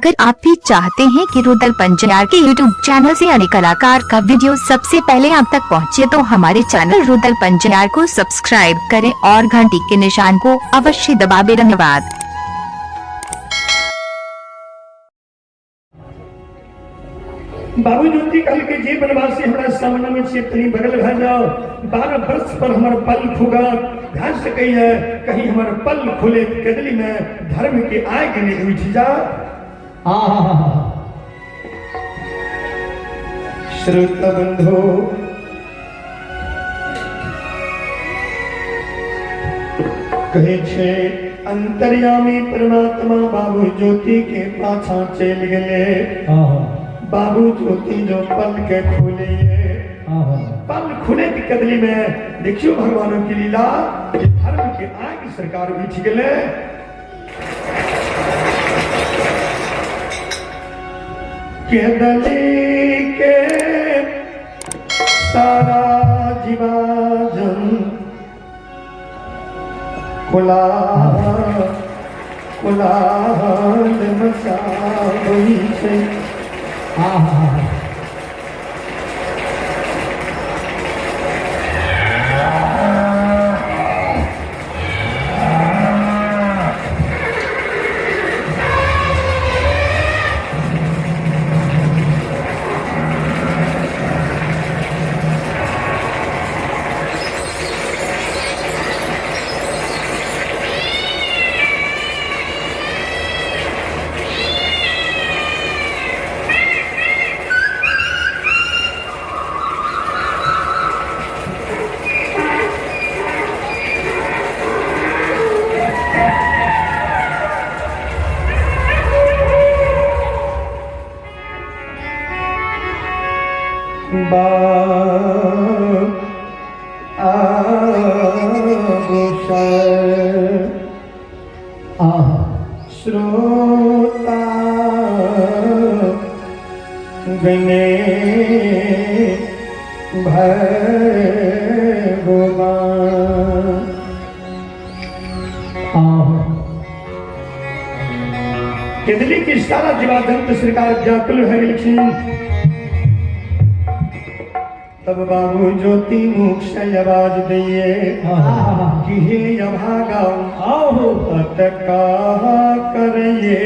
अगर आप भी चाहते हैं कि रुदल पंजयार के यूट्यूब चैनल से अन्य कलाकार का वीडियो सबसे पहले आप तक पहुंचे, तो हमारे चैनल रुदल पंजयार को सब्सक्राइब करें और घंटी के निशान को अवश्य दबाएं। धन्यवाद। बाबू ज्योति कल के जे बनवासी हमारा सामने में से तनी बगल भा जाओ। 12 वर्ष पर हमारा पल खुगा ध्यान से कही है, कहीं हमारा पल खुले कदली में धर्म के आए के नहीं उठ जा। श्रुत बंधो कहे छे अंतर्यामी परमात्मा बाबू ज्योति के पाछा चल गए। बाबू ज्योति जो पल के खुले, पल खुले की कदली में देखियो भगवानों की लीला कि धर्म के आगे सरकार उठ गए। कदली के सारा जीवाजन कुला कुलाल मचा हुई से। श्रोता गने कदली की सारा जीवादंत सरकार व्याकुल है लिखी। तब बाबू ज्योति मुख से आवाज दिए कि हे अभागा आओ तत्का करिए।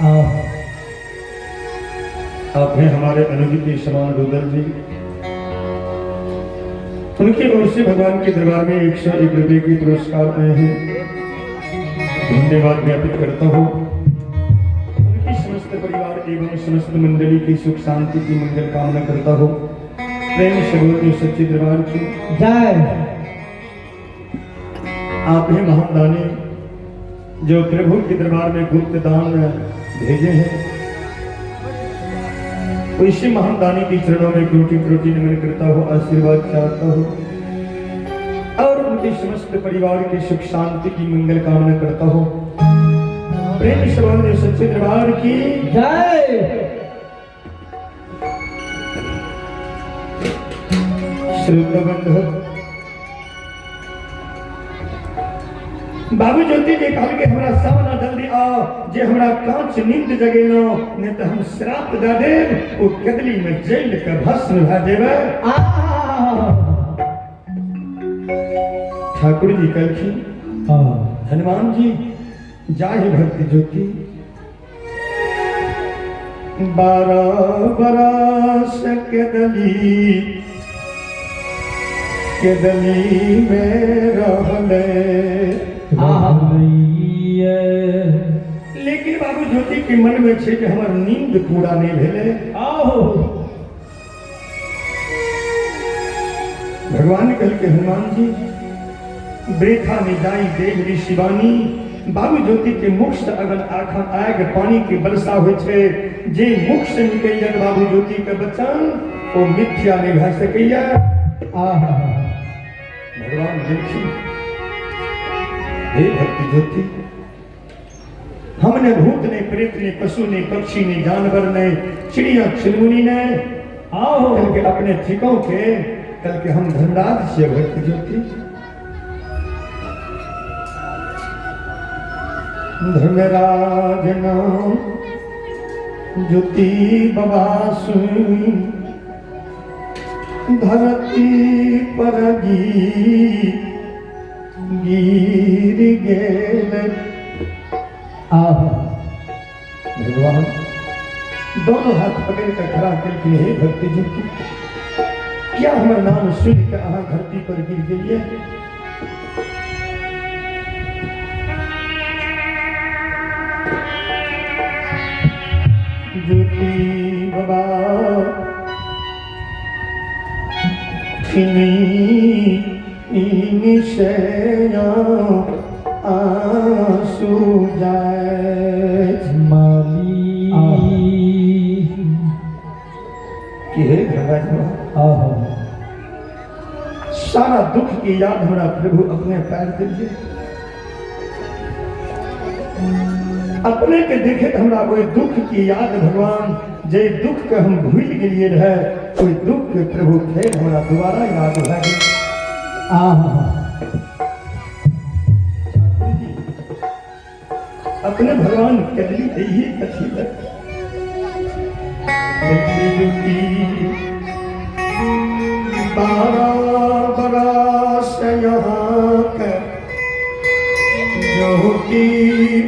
आप हैं हमारे अनुज के समान रुदल जी। उनकी ओर से भगवान के दरबार में 101 रुपए के पुरस्कार आए हैं। धन्यवाद ज्ञापित करता हूँ। उनकी समस्त परिवार एवं समस्त मंडली की सुख शांति की मंगल कामना करता हूँ। प्रेम से बोलते सच्चे दरबार की जय। आप हैं महान दानी जो प्रभु के दरबार में गुप्त दान भेजे हैं। तो इसी महान दानी के चरणों में कोटि कोटि नमन करता हूँ, आशीर्वाद चाहता हूँ और उनके समस्त परिवार की सुख शांति की मंगल कामना करता हूँ। प्रेम से बोलते सच्चे दरबार की जय। बाबू ज्योति के कहल के हमरा सामना जल्दी आओ जे हमरा कांच नींद जगेलो ने तो हम श्राप दे देव ओ कदली में जेल के भस्म भा देवे। ठाकुर जी कहलखी हनुमान जी जाहि भक्ति ज्योति 12 बरस कदली में रहले। लेकिन बाबू ज्योति के मन में छे कि हमार नींद पूरा नहीं भेले। भगवान कल के हनुमान जी ब्रेखा निजाई देव शिवानी। बाबू ज्योति के मुख से अगर आखन आग पानी की वर्षा हो छे जे मुख से निकल जाए बाबू ज्योति के बच्चन वो मिथ्या नहीं भा सकैया। भगवान देखी हे भक्ति ज्योति हमने भूत ने प्रेत ने पशु ने पक्षी ने जानवर ने चिड़िया चिलमुनी ने आओ कल के अपने ठिकों के कल के हम धनराज से भक्ति ज्योति। धर्मराज नाम ज्योति बाबा सुन धरती पर गिर गेल। भगवान दोनों हाथ पकड़ कर खड़ा करके हे भक्ति जी की क्या हमारा नाम सुन के अहाँ धरती पर गिर गेलिए। ज्योति बाबा आंसू जाए सारा दुख की याद हमारा प्रभु अपने पैर दीजिए। अपने के देखे तो हमारा कोई दुख की याद भगवान जे दुख के हम भूल गए रहे कोई दुख के प्रभु थे हमारा दोबारा याद हो गए। अपने भगवान कदली ही कथी बरस यहाँ के ज्योति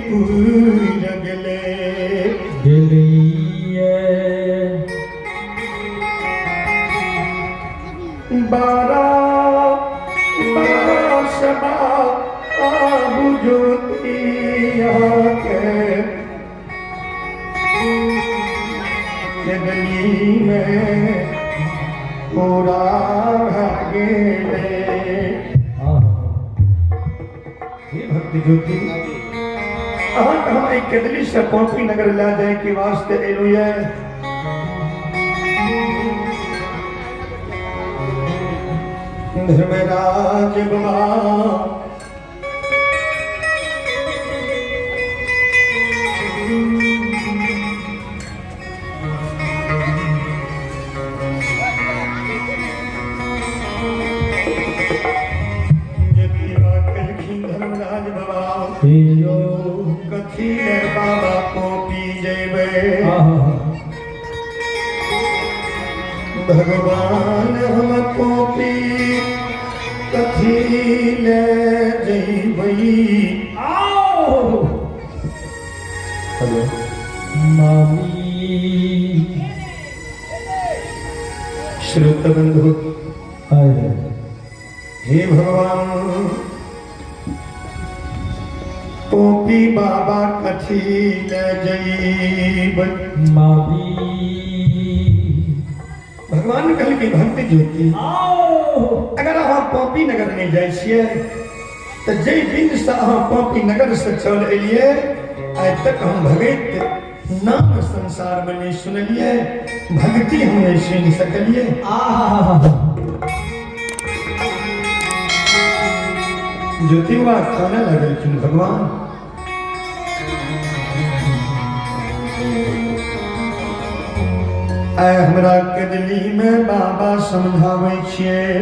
पूर गले। 12 बरस बाबू ज्योति यहाँ के कदली में पूरा भक्ति ज्योति हमारी कदली से कॉपी नगर ला जाए के वास्ते एलू है। धर्मराज बाबा कथी बाबा को पी जेबे भगवान हमको पी कथी ले जेबई। आओ हेलो मामी श्रोत बंधु अरे हे भगवान पोपी बाबा कथी ले जईब मामी भगवान कल की भक्ति ज्योति आओ अगर अहाँ पोपी नगर में जाइ छियै तो जय दिन से अहाँ पोपी नगर से चल एलिए आइ तक हम भगत नाम संसार में नहीं सुनलिए भक्ति हम नहीं सुन सकलिए ज्योतिबा खाना लगल तुम भगवान आइ हमरा कदली में बाबा समझावे छियै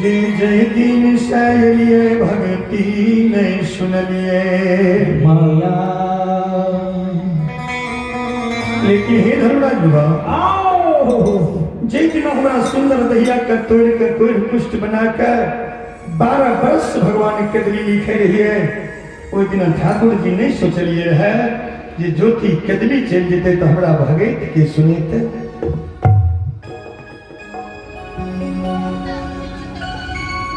जे जय दिन से एलिए भक्ति नहीं सुनलिए माया लेकिन हे धर्मराज बाबा जे दिन हमरा सुंदर दहिया के तोड़ पुष्ट बना कर 12 वर्ष भगवान कदली लिखे रहिए ओहि दिन ठाकुर जी नहीं सोचलिए है जे ज्योति कदली चल जेते तो हमरा भगत के सुनते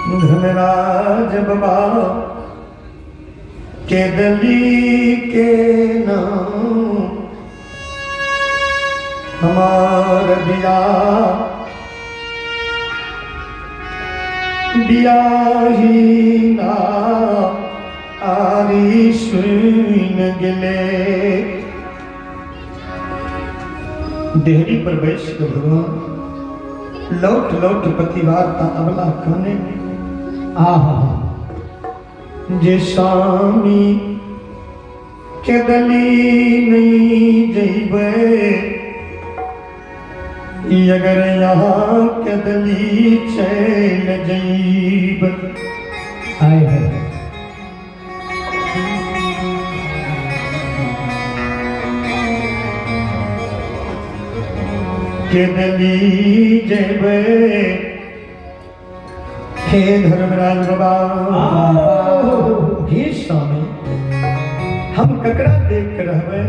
धर्मराज बाबा कदली के नाम हमार बियाही ना आरी सुन गले देहरी पर बैठ के भगवान लौट लौट पतिवार्ता अबला खाने जे स्वामी कदली नहीं जइबे अगर यहाँ कदली चल जइब आए है कदली जइबे हे धर्मराज बाबा हे स्वामी हम ककरा देख के रहबे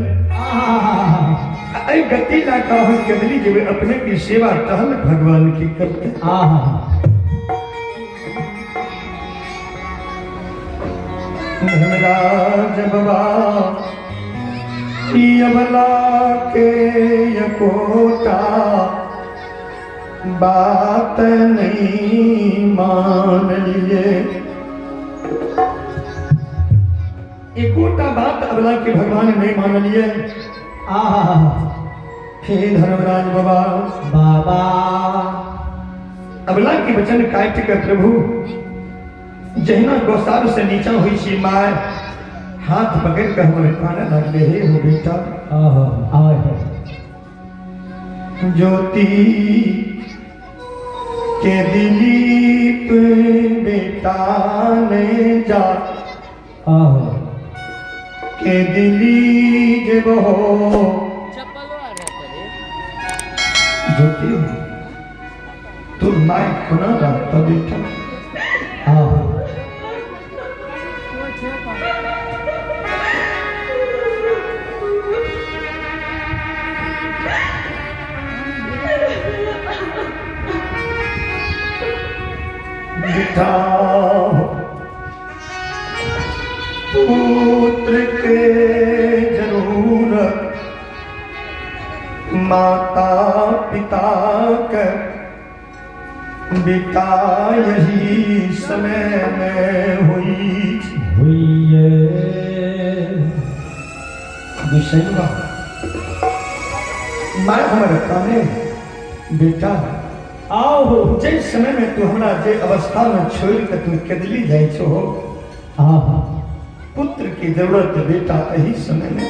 आई गति ला का हम कदली जेबे अपने की सेवा टहल भगवान की करते धर्मराज बाबा अबला के यकोटा बात नहीं मान लिए एकोटा बात अबला के भगवान नहीं मान लिए हे धर्मराज बाबा बाबा अबला के वचन काट कर प्रभु जहिना गौसार से नीचा हुई सी माय हाथ पकड़ कर हमारे खाना लगले हे हो बेटा ज्योति के दिलीप बेटा ने जा के दिली जब हो ज्योति तू माय खुना रखता बेटा बेटा पुत्र के जरूरत माता पिता का बेटा यही समय में हुई विषयवा मैं हमारे काने बेटा आओ जिस समय में तू हमारा जे अवस्था में छोड़ के तू कदली जाए छो पुत्र की जरूरत बेटा यही समय में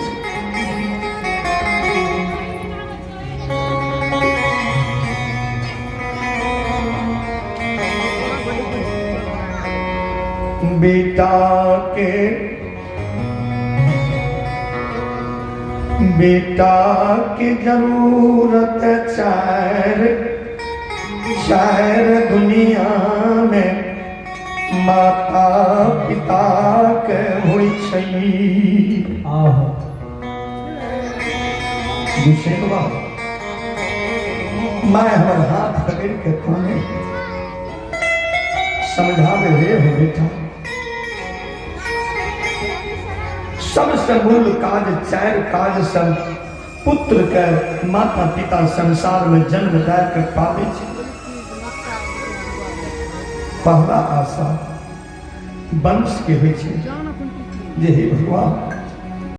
बेटा के जरूरत शायर दुनिया में माता पिता के हुई छई गुस्सेवा मैं हमारे हाथ पकड़ के कोने समझावे रे हो बेटा, सबसे मूल काज चार काज सब पुत्र के माता पिता संसार में जन्म दे के पावे छे। पहला आशा वंश के होइ छे जे हे भगवान